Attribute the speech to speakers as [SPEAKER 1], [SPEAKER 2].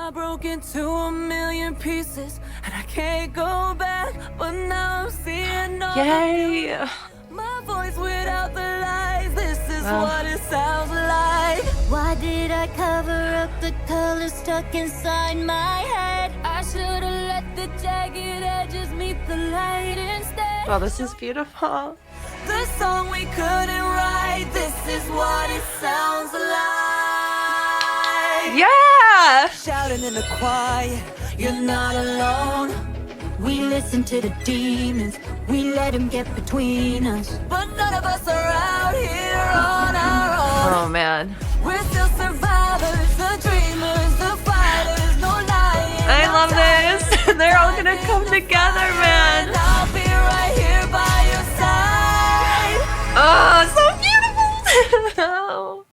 [SPEAKER 1] I broke into a million pieces and I can't go back, but now I'm seeing all
[SPEAKER 2] Yay!
[SPEAKER 1] my voice without the lies. This is what it sounds like. Why did I cover up the colors stuck inside my head? I should have let the jagged edges meet the light instead.
[SPEAKER 2] Wow, this is beautiful.
[SPEAKER 1] The song we couldn't write. This is what it sounds like.
[SPEAKER 2] Yeah!
[SPEAKER 1] Shouting in the quiet, you're not alone. We listen to the demons, we let them get between us. But none of us are out here on our own.
[SPEAKER 2] Oh man.
[SPEAKER 1] We're still survivors, the dreamers, the fighters, no lying.
[SPEAKER 2] I love this. They're all gonna come together, man.
[SPEAKER 1] I'll be right here by your side.
[SPEAKER 2] Oh, so beautiful.